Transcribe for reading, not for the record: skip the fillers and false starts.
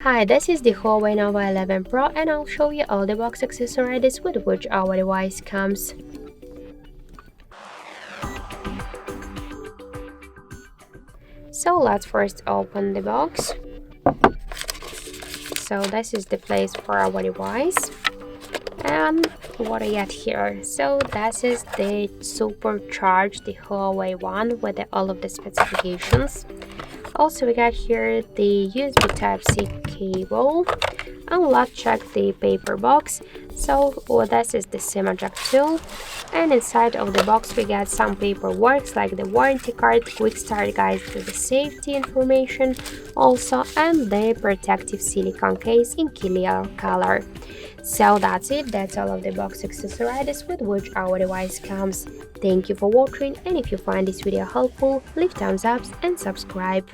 Hi, this is the Huawei Nova 11 Pro and I'll show you all the box accessories with which our device comes. So let's first open the box. So this is the place for our device. And what I get here? So this is the supercharged the Huawei one with all of the specifications. Also we got here the USB Type-C cable. And let's check the paper box. So this is the SIM eject tool, and inside of the box we got some paperwork like the warranty card, quick start guide to the safety information also, and the protective silicone case in clear color. So that's it, that's all of the box accessories with which our device comes. Thank you for watching, and if you find this video helpful, leave thumbs up and subscribe.